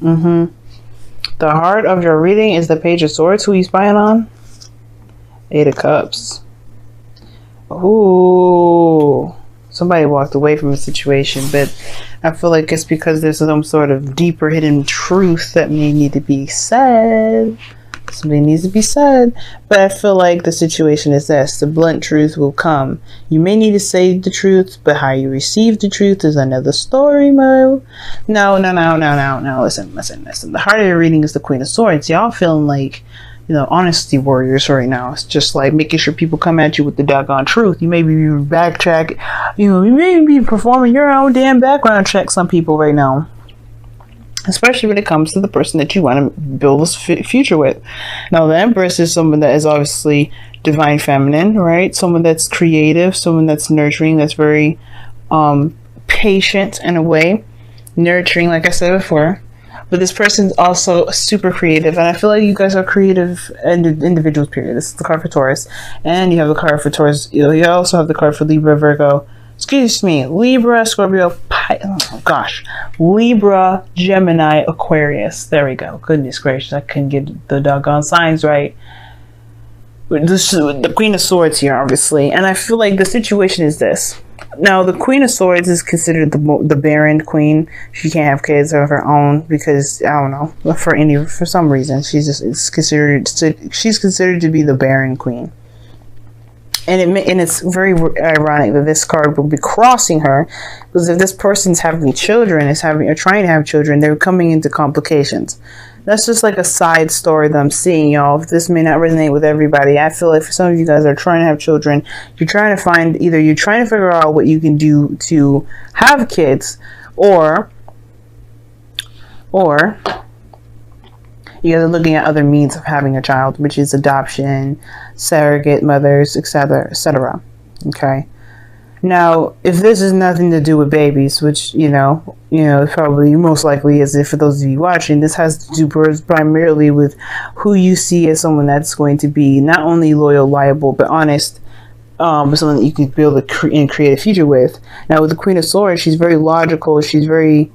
The heart of your reading is the Page of Swords. Who you spying on? Eight of Cups. Ooh. Somebody walked away from a situation, but I feel like it's because there's some sort of deeper hidden truth that may need to be said. Something needs to be said. But I feel like the situation is this. The blunt truth will come. You may need to say the truth, but how you receive the truth is another story, Mo. No. Listen. The heart of your reading is the Queen of Swords. Y'all feeling like, honesty warriors right now. It's just like making sure people come at you with the doggone truth. You may be backtrack. You may be performing your own damn background check, some people right now. Especially when it comes to the person that you want to build this future with. Now, the Empress is someone that is obviously divine feminine, right? Someone that's creative, someone that's nurturing, that's very patient in a way. Nurturing, like I said before. But this person's also super creative. And I feel like you guys are creative individuals, period. This is the card for Taurus. And you have the card for Taurus. You also have the card for Libra, Virgo. Excuse me. Libra, Scorpio, Libra, Gemini, Aquarius. There we go. Goodness gracious, I couldn't get the doggone signs right. The Queen of Swords here, obviously. And I feel like the situation is this. Now, the Queen of Swords is considered the barren queen. She can't have kids of her own because, I don't know, for some reason, she's considered to be the barren queen. And it's very ironic that this card will be crossing her, because if this person's having children, or trying to have children, they're coming into complications. That's just like a side story that I'm seeing, y'all. This may not resonate with everybody. I feel like for some of you guys that are trying to have children, you're trying to figure out what you can do to have kids, or you guys are looking at other means of having a child, which is adoption, surrogate mothers, etc., etc. Okay. Now, if this has nothing to do with babies, which probably most likely is, for those of you watching, this has to do primarily with who you see as someone that's going to be not only loyal, liable, but honest, but someone that you can build and create a future with. Now, with the Queen of Swords, she's very logical. She's very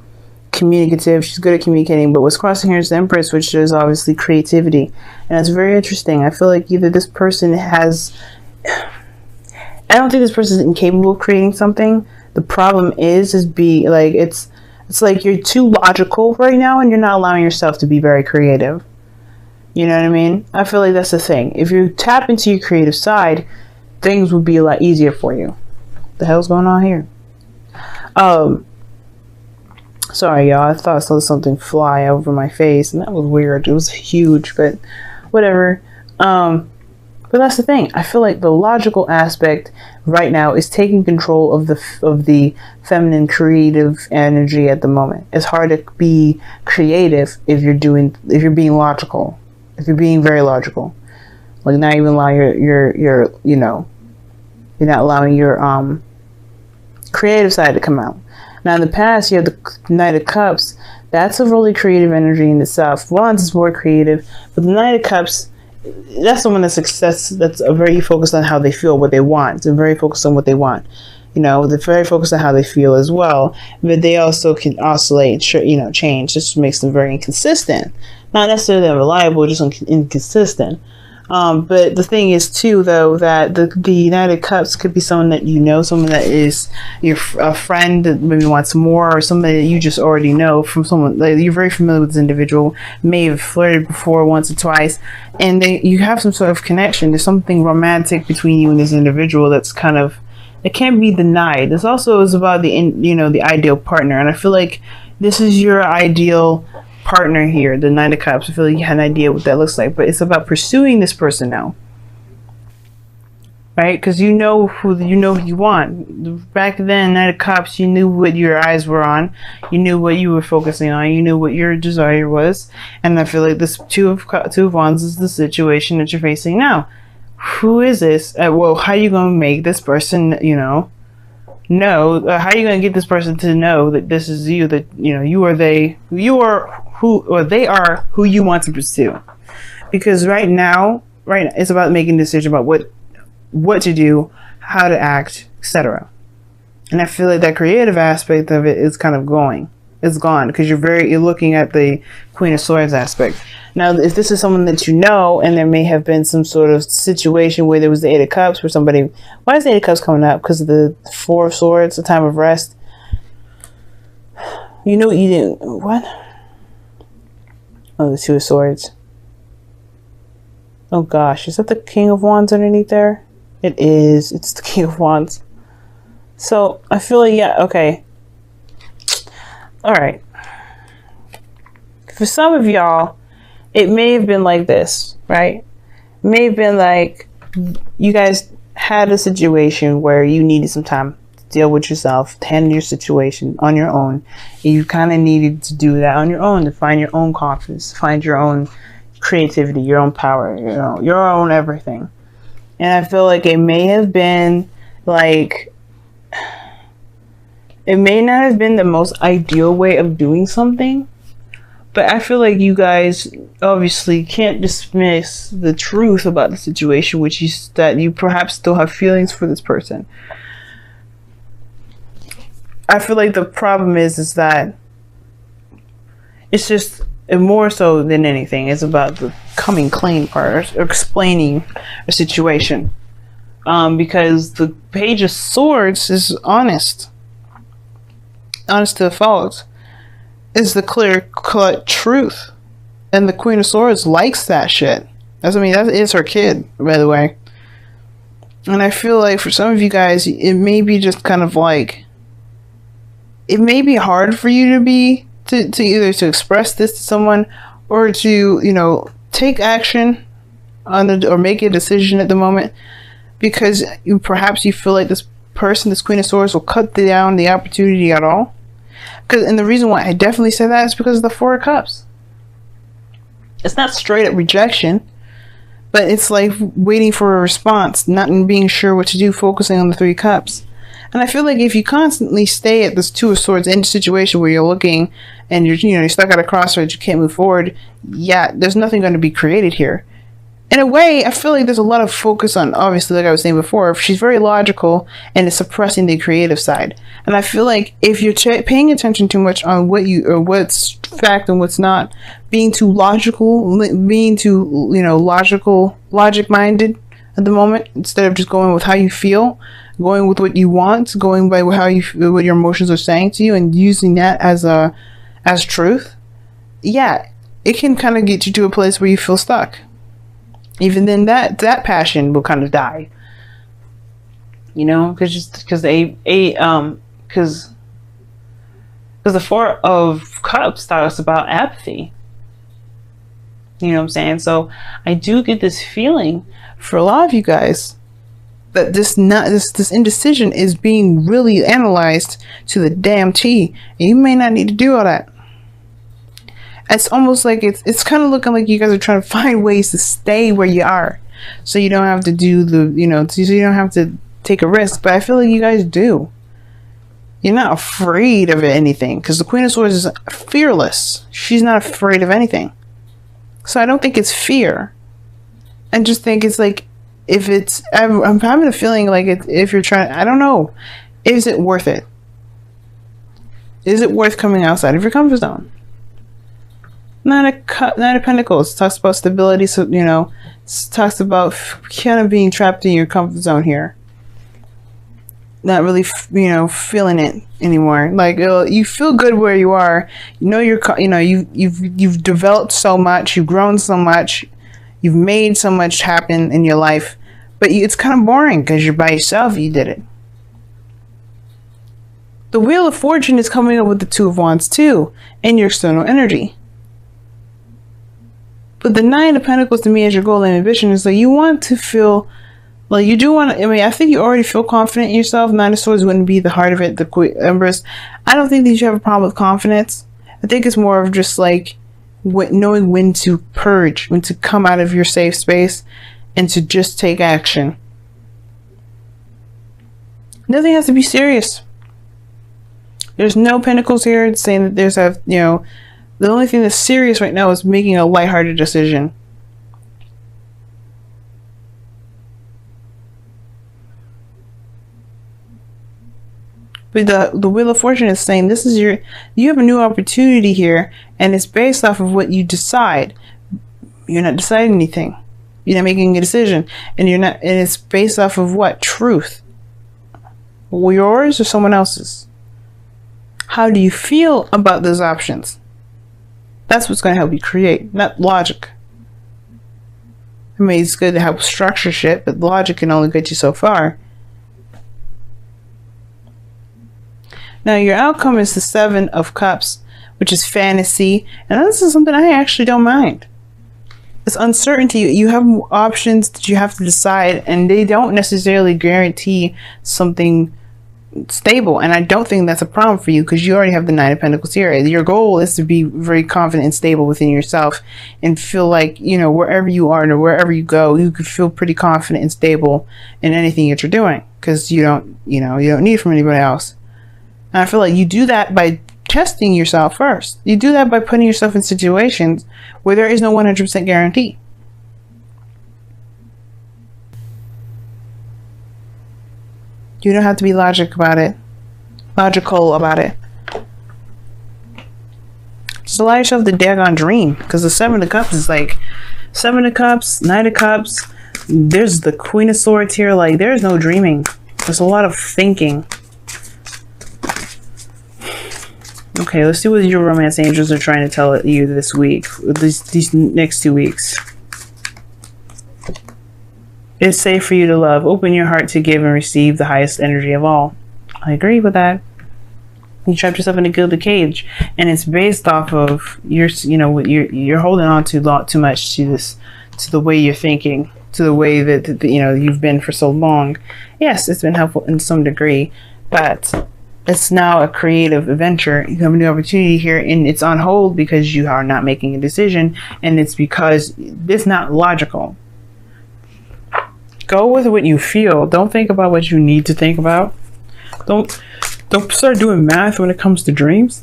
communicative. She's good at communicating. But what's crossing here is the Empress, which is obviously creativity, and it's very interesting. I feel like either this person has. I don't think this person is incapable of creating something. The problem is it's like you're too logical right now, and you're not allowing yourself to be very creative. You know what I mean? I feel like that's the thing. If you tap into your creative side, things would be a lot easier for you. What the hell's going on here? Sorry, y'all. I thought I saw something fly over my face, and that was weird. It was huge, but whatever. But that's the thing. I feel like the logical aspect right now is taking control of the feminine creative energy at the moment. It's hard to be creative if you're being logical. If you're being very logical. Like not even allow you're not allowing your creative side to come out. Now in the past you have the Knight of Cups. That's a really creative energy in itself. Wands is more creative, but the Knight of Cups, that's someone that's very focused on how they feel, what they want. They're very focused on what they want. They're very focused on how they feel as well. But they also can oscillate, change. This makes them very inconsistent. Not necessarily unreliable, just inconsistent. But the thing is too, though, that the United Cups could be someone that someone that is a friend that maybe wants more, or somebody that you just already know from someone like you're very familiar with this individual, may have flirted before once or twice, and you have some sort of connection. There's something romantic between you and this individual that's it can't be denied. This also is about the ideal partner, and I feel like this is your ideal partner here, the Knight of Cups. I feel like you had an idea what that looks like, but it's about pursuing this person now, right? Because you know who you want. Back then, Knight of Cups, you knew what your eyes were on, you knew what you were focusing on, you knew what your desire was, and I feel like this Two of Wands is the situation that you're facing now. Who is this? Well, how are you going to make this person, know? How are you going to get this person to know that this is you? That they are who you want to pursue. Because right now it's about making a decision about what to do, how to act, etc. And I feel like that creative aspect of it is kind of going. is gone because you're looking at the Queen of Swords aspect. Now, if this is someone that you know, and there may have been some sort of situation where there was the Eight of Cups, where somebody, why is the Eight of Cups coming up? Because of the Four of Swords, the time of rest. You know, you didn't, what? Oh, the Two of Swords. Oh gosh, is that the King of Wands underneath there? It is. It's the King of Wands. So I feel like, yeah, okay. All right. For some of y'all, it may have been like this, right? It may have been like you guys had a situation where you needed some time to deal with yourself, to handle your situation on your own. And you kind of needed to do that on your own, to find your own confidence, find your own creativity, your own power, you know, your own everything. And I feel like it may have been like, it may not have been the most ideal way of doing something, but I feel like you guys obviously can't dismiss the truth about the situation, which is that you perhaps still have feelings for this person. I feel like the problem is that it's just, more so than anything, it's about the coming clean part, or explaining a situation. Because the Page of Swords is honest to a fault. Is the clear-cut truth, and the Queen of Swords likes that shit. That is her kid, by the way. And I feel like for some of you guys, it may be just kind of like, it may be hard for you to either to express this to someone, or to, you know, take action on or make a decision at the moment, because perhaps you feel like this person, this Queen of Swords, will cut down the opportunity at all. And the reason why I definitely say that is because of the Four of Cups. It's not straight up rejection, but it's like waiting for a response, not being sure what to do, focusing on the Three of Cups. And I feel like if you constantly stay at this Two of Swords in a situation where you're looking and you're stuck at a crossroads, you can't move forward, yeah, there's nothing going to be created here. In a way, I feel like there's a lot of focus on, obviously, like I was saying before, she's very logical and is suppressing the creative side. And I feel like if you're paying attention too much on what's fact and what's not, being too logical, being too, logic-minded at the moment, instead of just going with how you feel, going with what you want, going by what your emotions are saying to you, and using that as truth, yeah, it can kind of get you to a place where you feel stuck. Even then, that passion will kind of die, because the Four of Cups talks about apathy. You know what I'm saying? So I do get this feeling for a lot of you guys that this indecision is being really analyzed to the damn T, and you may not need to do all that. It's almost like it's kind of looking like you guys are trying to find ways to stay where you are, so you don't have to do so you don't have to take a risk. But I feel like you guys do. You're not afraid of anything, because the Queen of Swords is fearless. She's not afraid of anything. So I don't think it's fear. I just think it's like, I'm having a feeling like if you're trying, I don't know, is it worth it? Is it worth coming outside of your comfort zone? Nine of Pentacles talks about stability, so it talks about kind of being trapped in your comfort zone here, not really feeling it anymore. Like, you feel good where you are. You've developed so much, you've grown so much, you've made so much happen in your life, but it's kind of boring because you're by yourself. You did it. The Wheel of Fortune is coming up with the Two of Wands too in your external energy. But the Nine of Pentacles to me as your goal and ambition is like, you want to feel like you do want to, I think you already feel confident in yourself. Nine of Swords wouldn't be the heart of it, the Empress. I don't think that you have a problem with confidence. I think it's more of just like knowing when to purge, when to come out of your safe space and to just take action. Nothing has to be serious. There's no Pentacles here. It's saying that the only thing that's serious right now is making a lighthearted decision. But the Wheel of Fortune is saying this is you have a new opportunity here, and it's based off of what you decide. You're not deciding anything. You're not making a decision, and it's based off of what? Truth. Yours or someone else's? How do you feel about those options? That's what's going to help you create, not logic. I mean, it's good to help structure shit, but logic can only get you so far. Now, your outcome is the 7 of Cups, which is fantasy. And this is something I actually don't mind. It's uncertainty. You have options that you have to decide, and they don't necessarily guarantee something stable. And I don't think that's a problem for you, because you already have the 9 of Pentacles here. Your goal is to be very confident and stable within yourself and feel like, you know, wherever you are and wherever you go, you could feel pretty confident and stable in anything that you're doing, because you don't need it from anybody else. And I feel like you do that by testing yourself first. You do that by putting yourself in situations where there is no 100% guarantee. You don't have to be logical about it. Just allow yourself the daggone dream, because the 7 of Cups is like 7 of Cups, 9 of Cups. There's the Queen of Swords here. Like, there's no dreaming. There's a lot of thinking. Okay, let's see what your romance angels are trying to tell you this week, these next 2 weeks. It's safe for you to love. Open your heart to give and receive the highest energy of all. I agree with that. You trapped yourself in a gilded cage, and it's based off of you're holding on to too much to the way you're thinking, to the way that you've been for so long. Yes, it's been helpful in some degree, but it's now a creative adventure. You have a new opportunity here, and it's on hold because you are not making a decision, and it's because it's not logical. Go with what you feel. Don't think about what you need to think about. Don't start doing math when it comes to dreams.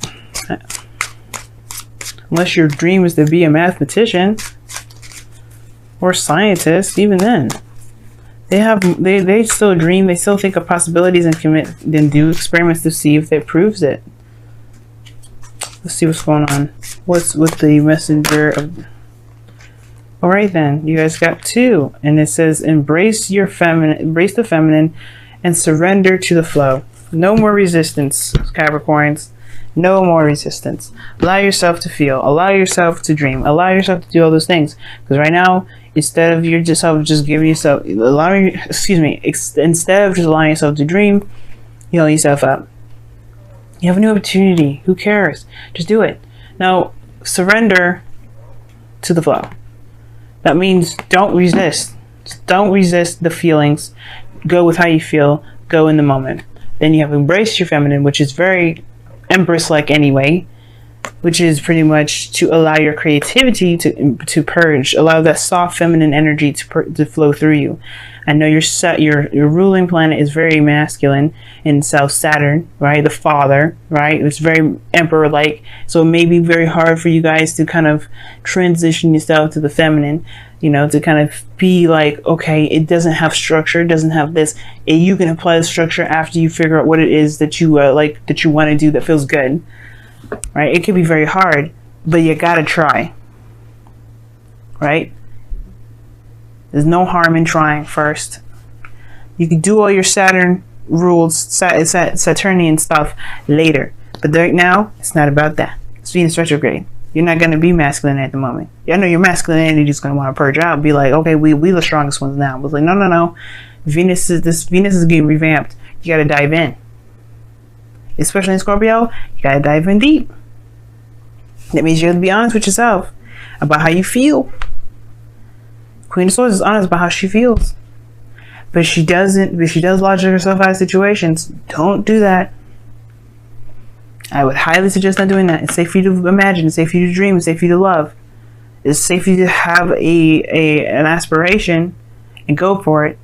Unless your dream is to be a mathematician or scientist, even then. They still dream, they still think of possibilities and then do experiments to see if it proves it. Let's see what's going on. What's with the messenger of... Alright then, you guys got 2. And it says, embrace the feminine and surrender to the flow. No more resistance, Capricorns. No more resistance. Allow yourself to feel. Allow yourself to dream. Allow yourself to do all those things. Because right now, instead of instead of just allowing yourself to dream, you hold yourself up. You have a new opportunity. Who cares? Just do it. Now, surrender to the flow. That means don't resist. Don't resist the feelings. Go with how you feel. Go in the moment. Then you have embraced your feminine, which is very Empress-like anyway, which is pretty much to allow your creativity to purge, allow that soft feminine energy to flow through you. I know your ruling planet is very masculine in South Saturn, right? The father, right? It's very emperor-like, so it may be very hard for you guys to kind of transition yourself to the feminine, to kind of be like, okay, it doesn't have structure, it doesn't have this. And you can apply the structure after you figure out what it is that you that you want to do that feels good, right? It can be very hard, but you gotta try, right? There's no harm in trying first. You can do all your Saturn rules, Saturnian stuff later, but right now it's not about that. It's Venus retrograde. You're not going to be masculine at the moment. I know your masculinity is going to want to purge out and be like, okay, we the strongest ones now. But like, no. Venus is getting revamped. You got to dive in. Especially in Scorpio, you got to dive in deep. That means you have to be honest with yourself about how you feel. Queen of Swords is honest about how she feels. But she does logic herself out of situations. Don't do that. I would highly suggest not doing that. It's safe for you to imagine. It's safe for you to dream. It's safe for you to love. It's safe for you to have an aspiration and go for it.